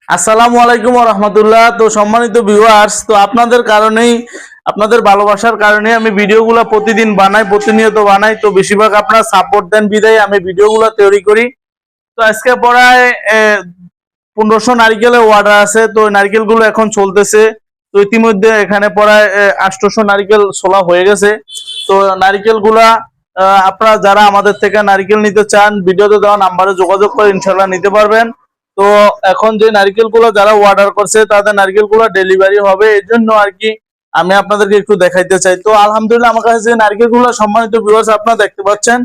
আসসালামু আলাইকুম ওয়া রাহমাতুল্লাহ। তো সম্মানিত ভিউয়ার্স, তো আপনাদের কারণেই, আপনাদের ভালোবাসার কারণে আমি ভিডিওগুলো প্রতিদিন বানাই, প্রতিনিয়ত বানাই। তো বেশিরভাগ আপনারা সাপোর্ট দেন বিধায় আমি ভিডিওগুলো তৈরি করি। তো আজকে প্রায় 1500 নারিকেলের অর্ডার আছে। তো নারিকেলগুলো এখন চলতেছে। তো ইতিমধ্যে এখানে প্রায় 800 নারিকেল ছোলা হয়ে গেছে। তো নারিকেলগুলা আপনারা যারা আমাদের থেকে নারিকেল নিতে চান, ভিডিওতে দেওয়া নাম্বারে যোগাযোগ করে ইনশাল্লাহ নিতে পারবেন। তো এখন যে নারকেলগুলো যারা অর্ডার করছে তাদের নারকেলগুলো ডেলিভারি হবে, এর জন্য আর কি আমি আপনাদেরকে একটু দেখাইতে চাই। তো আলহামদুলিল্লাহ আমার কাছে যে নারকেলগুলো সম্মানিত ভিউয়ার্স আপনারা দেখতে পাচ্ছেন,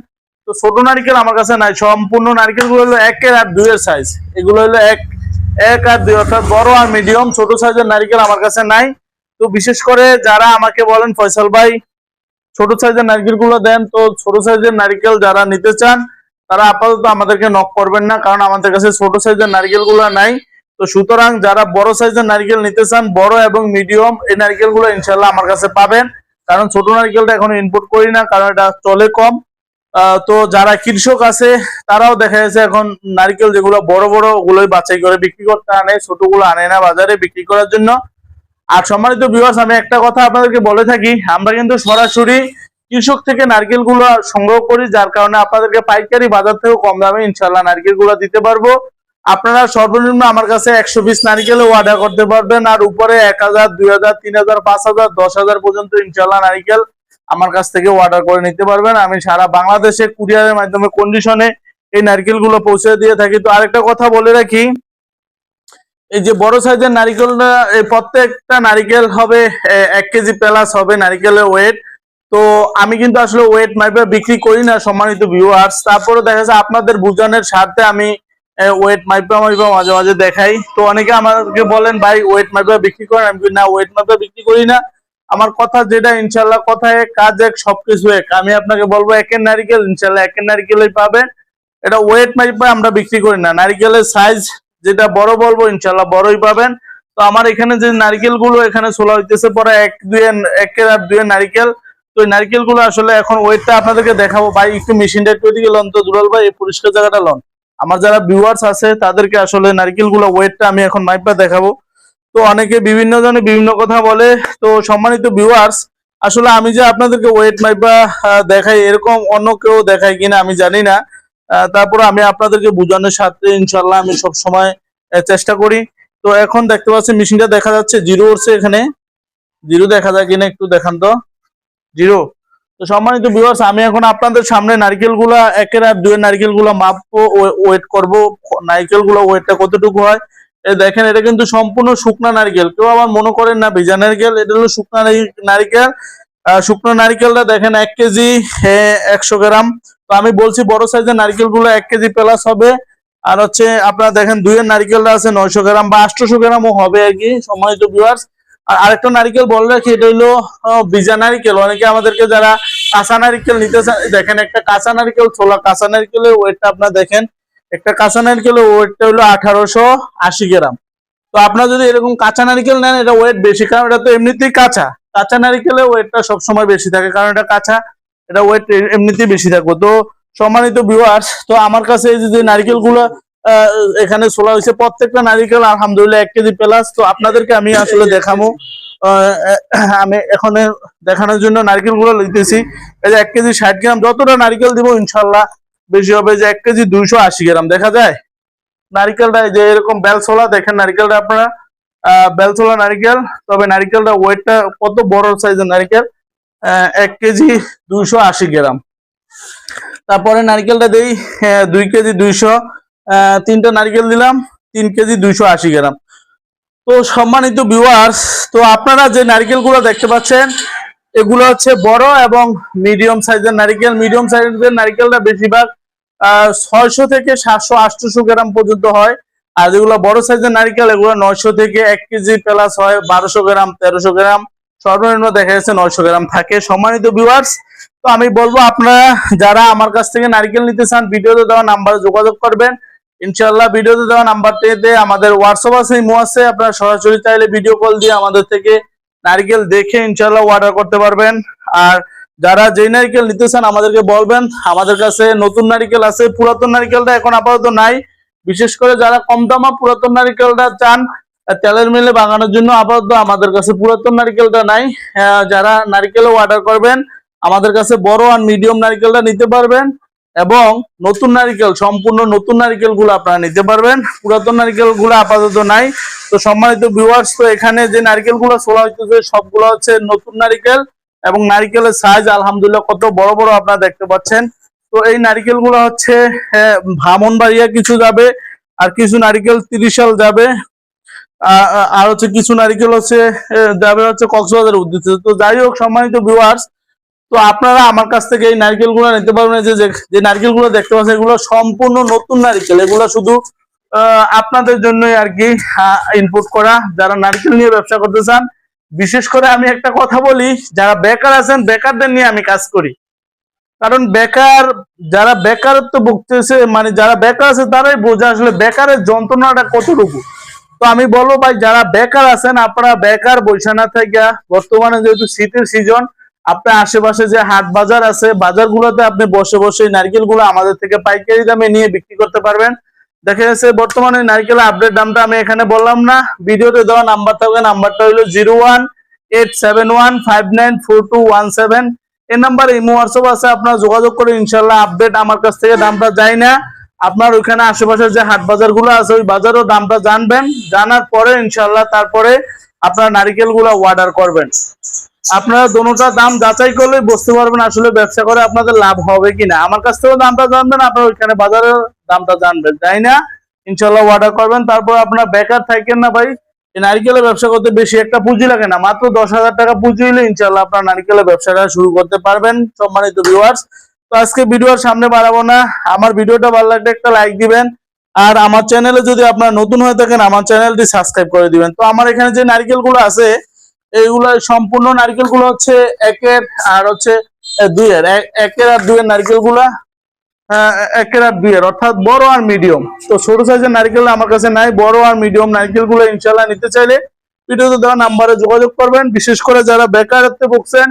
তো ছোট নারকেল আমার কাছে নাই। সম্পূর্ণ নারকেলগুলো হলো 1 আর 2 এর সাইজ। এগুলো হলো 1 আর 2, অর্থাৎ বড় আর মিডিয়াম। ছোট সাইজের নারকেল আমার কাছে নাই। তো বিশেষ করে যারা আমাকে বলেন ফয়সাল ভাই ছোট সাইজের নারকেলগুলো দেন, তো ছোট সাইজের নারকেল যারা নিতে চান তারা আপাতত আমাদেরকে নক করবেন না, কারণ আমাদের কাছে ছোট সাইজের নারকেলগুলো নাই। তো সুতরাং যারা বড় সাইজের নারকেল নিতে চান, বড় এবং মিডিয়াম এই নারকেলগুলো ইনশাল্লাহ আমার কাছে পাবেন। কারণ ছোট নারকেলটা এখন ইম্পোর্ট করি না, কারণ এটা চলে কম। তো যারা কৃষক আছে তারাও দেখা যাচ্ছে এখন নারকেল যেগুলো বড় বড় ওগুলোই বাছাই করে বিক্রি করতে আনে, ছোটগুলো আনে না বাজারে বিক্রি করার জন্য। আর সম্মানিত ভিউয়ার্স, আমি একটা কথা আপনাদেরকে বলে থাকি, আমরা কিন্তু সরাসরি কৃষক থেকে নারকেল গুলো সংগ্রহ করি, যার কারণে আপনাদেরকে পাইকারি বাজার থেকে কম দামে ইনশাল্লাহ নারকেল গুলো দিতে পারবো। আপনারা সর্বনিম্ন আমার কাছে 100 পিস নারকেল অর্ডার করতে পারবেন, আর উপরে 1000, 2000, 3000, 5000, 10000 পর্যন্ত ইনশাল্লাহ নারকেল আমার কাছ থেকে অর্ডার করে নিতে পারবেন। আমি সারা বাংলাদেশে কুরিয়ারের মাধ্যমে কন্ডিশনে এই নারকেল গুলো পৌঁছে দিয়ে থাকি। তো আরেকটা কথা বলে রাখি, এই যে বড় সাইজের নারিকেলটা, এই প্রত্যেকটা নারিকেল হবে 1 কেজি প্লাস হবে নারিকেলের ওয়েট। তো আমি কিন্তু আসলে ওয়েট মাইপে বিক্রি করি না সম্মানিত ভিউয়ার্স। তারপরে দেখা যাচ্ছে আপনাদের বুঝানোর স্বার্থে আমি ওয়েট মাইপা মাইপা মাঝে মাঝে দেখাই। তো অনেকে আমাকে বলেন ভাই ওয়েট মাইপা বিক্রি করেন, আমি না ওয়েট মাইপা বিক্রি করি না। আমার কথা যেটা ইনশাল্লাহ কথা এক কাজ এক সবকিছু এক। আমি আপনাকে বলবো একের নারিকেল ইনশাল্লাহ একের নারিকেলই পাবেন। এটা ওয়েট মাইপা আমরা বিক্রি করি না। নারিকেলের সাইজ যেটা বড় বলবো ইনশাল্লাহ বড়ই পাবেন। তো আমার এখানে যে নারিকেল গুলো এখানে ছোলা হইতেছে পরে 1 আর 2 নারিকেল। তো এই নারিকেল গুলো আসলে এখন ওয়েটটা আপনাদেরকে দেখাবো। ভাই একটু মেশিনটা একটু ওইদিকে লন তো দুলাল ভাই, এই পরিষ্কার জায়গাটা লন। আমার যারা ভিউয়ার্স আছে তাদেরকে আসলে নারিকেল গুলো ওয়েটটা আমি এখন মাইপা দেখাবো। তো অনেকে বিভিন্ন জনে বিভিন্ন কথা বলে। তো সম্মানিত ভিউয়ার্স, আসলে আমি যে আপনাদেরকে ওয়েট মাইপা দেখাই এরকম অন্য কেউ দেখায় কিনা আমি জানি না। তারপরে আমি আপনাদেরকে বোঝানোর সাথে ইনশাল্লাহ আমি সব সময় চেষ্টা করি। তো এখন দেখতে পাচ্ছি মেশিনটা দেখা যাচ্ছে জিরো উঠছে, এখানে জিরো দেখা যায় কিনা একটু দেখান তো। জিরো। তো সম্মানিত ভিউয়ার্স, আমি এখন আপনাদের সামনে নারকেল গুলা 1 আর 2 নারকেল গুলা মাপবো, ওয়েট করবো নারকেল গুলো ওয়েটটা কতটুকু হয়। দেখেন এটা কিন্তু সম্পূর্ণ শুকনা নারকেল, কেউ আবার মনে করেন না ভেজা নারকেল, এটা হলো শুকনা নারকেল। শুকনো নারকেলটা দেখেন 1 কেজি 100 গ্রাম। তো আমি বলছি বড় সাইজের নারকেল গুলো 1 কেজি প্লাস হবে। আর হচ্ছে আপনারা দেখেন 2 এর নারকেলটা আছে 900 গ্রাম বা 800 গ্রামও হবে আর কি সম্মানিত ভিউয়ার্স। আর আরেকটা নারকেল বলে রাখি, এটা হলো ভিজা নারকেল। অনেকে আমাদেরকে যারা কাঁচা নারকেল নিতে চান, দেখেন একটা কাঁচা নারকেল ছোলা, কাঁচা নারকেলের ওয়েটটা আপনারা দেখেন, একটা কাঁচা নারকেলের ওয়েটটা হলো 1880 গ্রাম। তো আপনারা যদি এরকম কাঁচা নারকেল নেন এটা ওয়েট বেশি, কারণ এটা তো এমনিতেই কাঁচা। কাঁচা নারকেলের ওয়েটটা সবসময় বেশি থাকে, কারণ এটা কাঁচা, এটা ওয়েট এমনিতেই বেশি থাকবে। তো সম্মানিত ভিউয়ার্স, তো আমার কাছে এই যে নারকেল গুলো এখানে ছোলা হয়েছে, প্রত্যেকটা নারকেল আলহামদুলিল্লাহ 1 কেজি প্লাস। তো আপনাদেরকে আমি আসলে দেখাবো, আমি এখন দেখানোর জন্য নারকেল গুলো লিখতেছি। এই যে 1 কেজি 60 গ্রাম, যতটা নারকেল দিব ইনশাল্লাহ বেশি হবে। যে 1 কেজি 280 গ্রাম দেখা যায় নারিকেলটা, যে এরকম বেলছোলা দেখেন নারিকেলটা আপনারা, বেলছোলা নারিকেল। তবে নারিকেলটা ওয়েটটা কত বড় সাইজের নারিকেল, 1 কেজি 280 গ্রাম। তারপরে নারিকেলটা দেই 2 কেজি 200, 3টা নারিকেল দিলাম 3 কেজি 280 গ্রাম। তো সম্মানিত ভিউয়ার্স, তো আপনারা যে নারিকেলগুলো দেখতে পাচ্ছেন এগুলো হচ্ছে বড় এবং মিডিয়াম সাইজের নারিকেল। মিডিয়াম সাইজের নারিকেলটা বেশিরভাগ 600 থেকে 700-800 গ্রাম পর্যন্ত হয়। আর যেগুলো বড় সাইজের নারিকেল এগুলো 900 থেকে 1 কেজি প্লাস হয়, 1200 গ্রাম, 1300 গ্রাম, সর্বনিম্ন দেখা যাচ্ছে 900 গ্রাম থাকে। সম্মানিত ভিউয়ার্স, তো আমি বলবো আপনারা যারা আমার কাছ থেকে নারিকেল নিতে চান ভিডিওতে দেওয়া নাম্বারে যোগাযোগ করবেন। ইনশাআল্লাহ ভিডিওতে দেওয়া নাম্বারটিতে আমাদের হোয়াটসঅ্যাপ আছে, ইমো আছে, আপনারা সরাসরি চাইলে ভিডিও কল দিয়ে আমাদের থেকে নারিকেল দেখে ইনশাআল্লাহ অর্ডার করতে পারবেন। আর যারা যেই নারিকেল নিতে চান আমাদেরকে বলবেন, আমাদের কাছে নতুন নারিকেল আছে, পুরাতন নারিকেলটা এখন আপাতত নাই। বিশেষ করে যারা কম দামা পুরাতন নারিকেলটা চান তেলের মিলে বাগানোর জন্য, আপাতত আমাদের কাছে পুরাতন নারিকেলটা নাই। যারা নারিকেলও অর্ডার করবেন আমাদের কাছে বড় আর মিডিয়াম নারিকেলটা নিতে পারবেন, এবং নতুন নারিকেল সম্পূর্ণ নতুন নারিকেল গুলো আপনারা নিতে পারবেন। পুরাতন নারিকেল গুলো আপাতত নাই। তো সম্মানিত ভিউয়ার্স, তো এখানে যে নারিকেল গুলো ছোলা হইতেছে সবগুলো হচ্ছে নতুন নারিকেল, এবং নারিকেলের সাইজ আলহামদুলিল্লাহ কত বড় বড় আপনারা দেখতে পাচ্ছেন। তো এই নারিকেল গুলো হচ্ছে ব্রাহ্মণবাড়িয়া কিছু যাবে, আর কিছু নারিকেল 30 সাল যাবে, আর হচ্ছে কিছু নারিকেল হচ্ছে যাবে হচ্ছে কক্সবাজারের উদ্দেশ্যে। তো যাই হোক সম্মানিত ভিউয়ার্স, তো আপনারা আমার কাছ থেকে এই নারকেল গুলো নিতে পারবেন। যে নারকেল গুলো দেখতে পাচ্ছেন এগুলো সম্পূর্ণ নতুন নারকেল, এগুলো শুধু আপনাদের জন্যই আর কি ইনপুট করা, যারা নারকেল নিয়ে ব্যবসা করতে চান। বিশেষ করে আমি একটা কথা বলি, যারা বেকার আছেন বেকারদের নিয়ে আমি কাজ করি, কারণ যারা বেকারত্ব ভুগতেছে, মানে যারা বেকার আছে তারাই বোঝে আসলে বেকারের যন্ত্রণাটা কতটুকু। তো আমি বলবো ভাই, যারা বেকার আছেন আপনারা বেকার বসে না থেকে, বর্তমানে যেহেতু শীতের সিজন, আপনার আশেপাশে যে হাট বাজার আছে বাজারগুলোতে আপনি বসে বসে নারকেল গুলো আমাদের থেকে পাইকারি দামে নিয়ে বিক্রি করতে পারবেন। দেখা যাচ্ছে বর্তমানে নারকেলের আপডেট দামটা আমি এখানে বললাম না, ভিডিওতে দেওয়া নাম্বার থাকবে, নাম্বারটা হলো 0187159421 এই নাম্বারে ইমো হোয়াটসঅ্যাপ আছে, আপনারা যোগাযোগ করে ইনশাল্লাহ আপডেট আমার কাছ থেকে দামটা যায় না, আপনার ওইখানে আশেপাশে যে হাট বাজার গুলো আছে ওই বাজারও দামটা জানবেন, জানার পরে ইনশাল্লাহ তারপরে আপনারা নারিকেল গুলো অর্ডার করবেন। আপনারা দোনোটা দাম যাচাই করলে বুঝতে পারবেন আসলে ব্যবসা করে আপনাদের লাভ হবে কিনা। আমার কাছ থেকেও দামটা জানবেন, আপনারা ওইখানে বাজারের দামটা জানবেন, তাই না? ইনশাল্লাহ অর্ডার করবেন। তারপর আপনারা বেকার থাকেন না ভাই, এই নারিকেলের ব্যবসা করতে বেশি একটা পুঁজি লাগে না, মাত্র 10,000 টাকা পুঁজি হলে ইনশাল্লাহ আপনারা নারিকেলের ব্যবসাটা শুরু করতে পারবেন। সম্মানিত ভিউয়ার্স, তো আজকে ভিডিওর সামনে বাড়াবো না, আমার ভিডিওটা ভালো লাগলে একটা লাইক দিবেন, আর আমার চ্যানেলে যদি আপনারা নতুন হয়ে থাকেন আমার চ্যানেলটি সাবস্ক্রাইব করে দিবেন। তো আমার এখানে যে নারিকেল গুলো আছে এইগুলো সম্পূর্ণ নারকেল গুলো হচ্ছে একের আর হচ্ছে দুইয়ের, একের আর দুইয়ের নারকেল গুলা একের আর দুইয়ের, অর্থাৎ বড় আর মিডিয়াম। তো ছোট সাইজের নারকেল আমার কাছে নাই, বড় আর মিডিয়াম নারকেল গুলো ইনশাল্লাহ নিতে চাইলে ভিডিওতে দেওয়া নাম্বারে যোগাযোগ করবেন। বিশেষ করে যারা বেকারত্বে ভুগছেন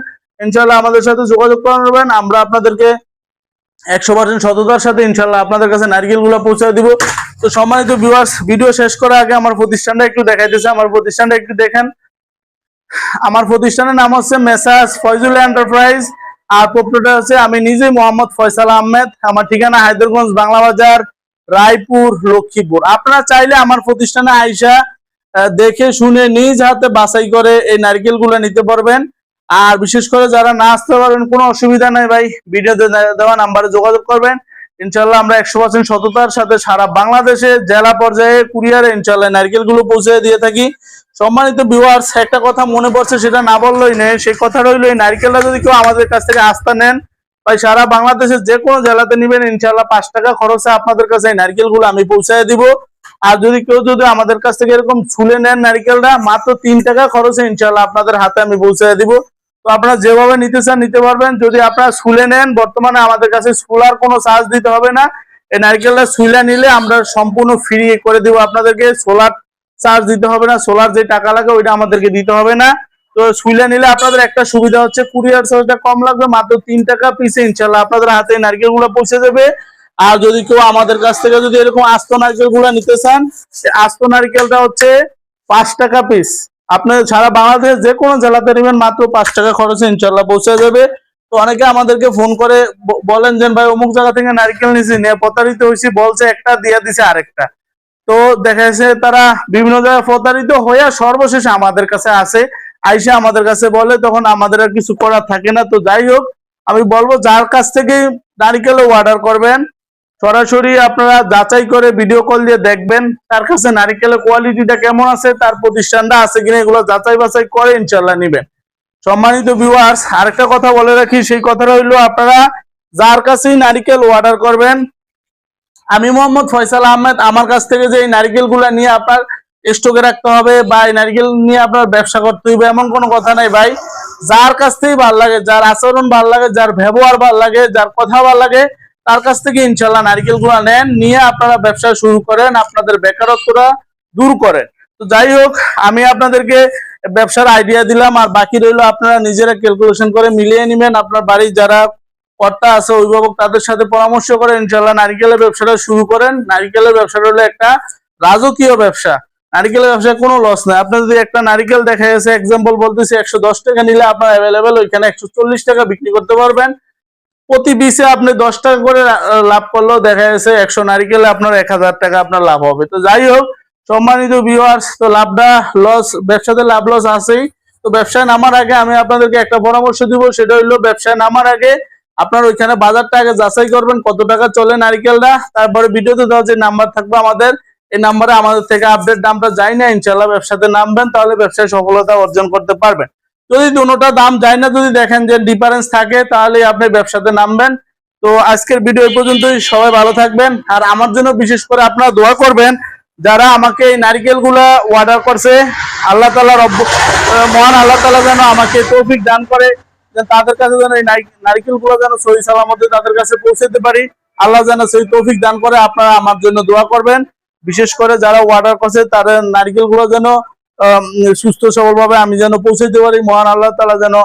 ইনশাল্লাহ আমাদের সাথে যোগাযোগ করবেন, আমরা আপনাদেরকে 100% সততার সাথে ইনশাল্লাহ আপনাদের কাছে নারকেল গুলো পৌঁছে দিব। তো সম্মানিত ভিউয়ার্স, ভিডিও শেষ করার আগে আমার প্রতিষ্ঠানটা একটু দেখাইতেছে, আমার প্রতিষ্ঠানটা একটু দেখেন। আমার প্রতিষ্ঠানের নাম হচ্ছে মেসার্স ফয়জুল এন্টারপ্রাইজ, আর প্রোপ্রাইটার হচ্ছে আমি নিজে মোহাম্মদ ফয়সাল আহমেদ। আমার ঠিকানা হায়দরগঞ্জ, বাংলা বাজার, রায়পুর, লক্ষ্মীপুর। আপনারা চাইলে আমার প্রতিষ্ঠানে আইসা দেখে শুনে নিজ হাতে বাছাই করে এই নারকেল গুলো নিতে পারবেন। আর বিশেষ করে যারা না আসতে পারবেন কোনো অসুবিধা নাই ভাই, ভিডিওতে দেওয়া নাম্বারে যোগাযোগ করবেন। ইনশাল্লাহ আমরা 100% সততার সাথে সারা বাংলাদেশে জেলা পর্যায়ে কুরিয়ারে ইনশাল্লাহ নারকেল গুলো পৌঁছে দিয়ে থাকি। সম্মানিত ভিউয়ার্স, একটা কথা মনে পড়ছে সেটা না বললেই নেই, সেই কথা রইল এই নারকেলটা যদি কেউ আমাদের কাছ থেকে আস্থা নেন ভাই, সারা বাংলাদেশের যে কোনো জেলাতে নিবেন ইনশাল্লাহ 5 টাকা খরচে আপনাদের কাছে এই নারকেল গুলো আমি পৌঁছায় দিব। আর যদি আমাদের কাছ থেকে এরকম ছুলে নেন নারকেলটা মাত্র 3 টাকা খরচে ইনশাল্লাহ আপনাদের হাতে আমি পৌঁছায় দিব। তো আপনারা যেভাবে নিতে চান নিতে পারবেন। যদি আপনারা ছুলে নেন বর্তমানে আমাদের কাছে ছুলার কোনো চার্জ দিতে হবে না, এই নারকেলটা ছুলে নিলে আমরা সম্পূর্ণ ফ্রি করে দিব আপনাদেরকে, সোলার চার্জ দিতে হবে না, সোলার যে টাকা লাগে ওইটা আমাদেরকে দিতে হবে না। তো ছুলে নিলে আপনাদের একটা সুবিধা হচ্ছে কুরিয়ার চার্জটা কম লাগবে, মাত্র 3 টাকা পিসে ইনশাল্লাহ আপনাদের হাতে নারকেল গুলো পৌঁছে যাবে। আর যদি কেউ আমাদের কাছ থেকে যদি এরকম আস্ত নারকেল গুলা নিতে চান, আস্ত নারকেলটা হচ্ছে 5 টাকা পিস, আপনি সারা বাংলাদেশ যে কোনো জেলাতে নেবেন মাত্র 5 টাকা খরচে ইনশাল্লাহ পৌঁছে যাবে। তো অনেকে আমাদেরকে ফোন করে বলেন যে ভাই অমুক জায়গা থেকে নারকেল নিয়েছি, নিয়ে প্রতারিত হয়েছি, বলছে একটা দিয়ে দিছে আরেকটা। তো দেখা যাচ্ছে তারা বিভিন্ন জায়গায় প্রতারিত হয়ে সর্বশেষে আমাদের কাছে আসে, আইসা আমাদের কাছে বলে, তখন আমাদের আর কিছু করার থাকে না। তো যাই হোক, আমি বলবো যার কাছ থেকে নারকেল অর্ডার করবেন সরাসরি আপনারা যাচাই করে ভিডিও কল দিয়ে দেখবেন তার কাছে নারকেলের কোয়ালিটিটা কেমন আছে, তার প্রতিষ্ঠানটা আছে কিনা, এগুলো যাচাই বাছাই করে ইনশাল্লাহ নিবেন। সম্মানিত ভিউয়ার্স, আরেকটা কথা বলে রাখি, সেই কথাটা হইলো আপনারা যার কাছেই নারকেল অর্ডার করবেন, আমি মোহাম্মদ ফয়সাল আহমেদ, আমার কাছ থেকে যে এই নারকেল গুলা নিয়ে আপনার স্টকে রাখতে হবে বা এই নারকেল নিয়ে আপনার ব্যবসা করতে হবে এমন কোনো কথা নাই ভাই। যার কাছ থেকেই ভালো লাগে, যার আচরণ ভালো লাগে, যার ব্যবহার ভালো লাগে, যার কথা ভালো লাগে, তার কাছ থেকে ইনশাল্লাহ নারকেল গুলা নেন, নিয়ে আপনারা ব্যবসা শুরু করেন, আপনাদের বেকারত্বটা দূর করেন। তো যাই হোক, আমি আপনাদেরকে ব্যবসার আইডিয়া দিলাম, আর বাকি রইলো আপনারা নিজেরা ক্যালকুলেশন করে মিলিয়ে নেবেন। আপনার বাড়ির যারা কর্তা আছে, অভিভাবক, তাদের সাথে পরামর্শ করে ইনশাল্লাহ নারিকেলের ব্যবসাটা শুরু করেন। নারিকেলের ব্যবসাটা হলো একটা রাজকীয় ব্যবসা। নারিকেলের ব্যবসায় কোনো লস নাই। আপনার যদি একটা নারিকেল দেখা গেছে, এক্সাম্পল বলতেছি, 110 টাকা নিলে আপনার অ্যাভেলেবেল ওইখানে 140 টাকা বিক্রি করতে পারবেন। প্রতি পিসে আপনি 10 টাকা করে লাভ করলেও দেখা যাচ্ছে 100 নারিকেলে আপনার 1000 টাকা আপনার লাভ হবে। তো যাই হোক সম্মানিত ভিউয়ার্স, তো লাভটা লস, ব্যবসাতে লাভ লস আছেই। তো ব্যবসায় নামার আগে আমি আপনাদেরকে একটা পরামর্শ দিব, সেটা হলো ব্যবসায় নামার আগে আপনার ওইখানে বাজারটা আগে যাচাই করবেন কত টাকা চলে নারিকেলটা। তারপরে ভিডিওতে দেওয়া যে নাম্বার থাকবে আমাদের, এই নাম্বারে আমাদের থেকে আপডেট দামটা যায় না, ইনশাল্লাহ ব্যবসাতে নামবেন, তাহলে ব্যবসায় সফলতা অর্জন করতে পারবেন। যদি দুটোটা দাম যায় না, যদি দেখেন যে ডিফারেন্স থাকে, তাহলে আপনি ব্যবসাতে নামবেন। তো আজকের ভিডিও এই পর্যন্তই। সবাই ভালো থাকবেন। আর আমার জন্য বিশেষ করে আপনারা দোয়া করবেন, যারা আমাকে এই নারিকেলগুলা অর্ডার করছে, আল্লাহ তাআলা মহান আল্লাহ তাআলা যেন আমাকে তৌফিক দান করে, যে তাদের কাছে যেন এই নারিকেলগুলো যেন সহি সালামতে তাদের কাছে পৌঁছাতে পারি। আল্লাহ যেন সেই তৌফিক দান করে। আপনারা আমার জন্য দোয়া করবেন। বিশেষ করে যারা অর্ডার করছে তাদের নারিকেলগুলো যেন সুস্থ সবল ভাবে আমি যেন পৌঁছাইতে পারি। মহান আল্লাহ তাআলা যেন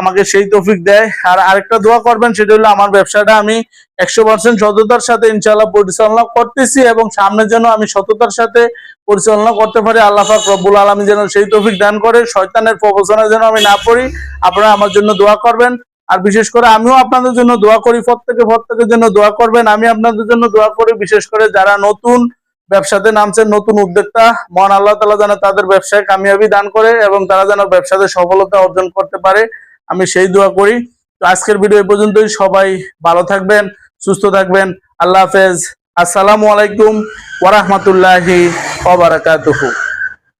আমাকে সেই তৌফিক দেয়। আর আরেকটা দোয়া করবেন, সেটা হলো আমার ব্যবসাটা আমি 100% সততার সাথে ইনশাআল্লাহ পরিচালনা করতেছি, এবং সামনে যেন আমি সততার সাথে পরিচালনা করতে পারি। আল্লাহ পাক রব্বুল আলামিন যেন সেই তৌফিক দান করে, শয়তানের প্রবঞ্চনায় যেন আমি না পড়ি। আপনারা আমার জন্য দোয়া করবেন। আর বিশেষ করে আমিও আপনাদের জন্য দোয়া করি, প্রত্যেকের জন্য দোয়া করবেন। আমি আপনাদের জন্য দোয়া করি, বিশেষ করে যারা নতুন ব্যবসাতে নামছেন, নতুন উদ্যোক্তা, মহান আল্লাহ তাআলা যেন তাদের ব্যবসায় কামিয়াবি দান করে এবং তারা যেন ব্যবসাতে সফলতা অর্জন করতে পারে, আমি সেই দোয়া করি। তো আজকের ভিডিও এই পর্যন্তই। সবাই ভালো থাকবেন, সুস্থ থাকবেন। আল্লাহ হাফেজ। আসসালামু আলাইকুম ওয়া রাহমাতুল্লাহি ওয়া বারাকাতুহু।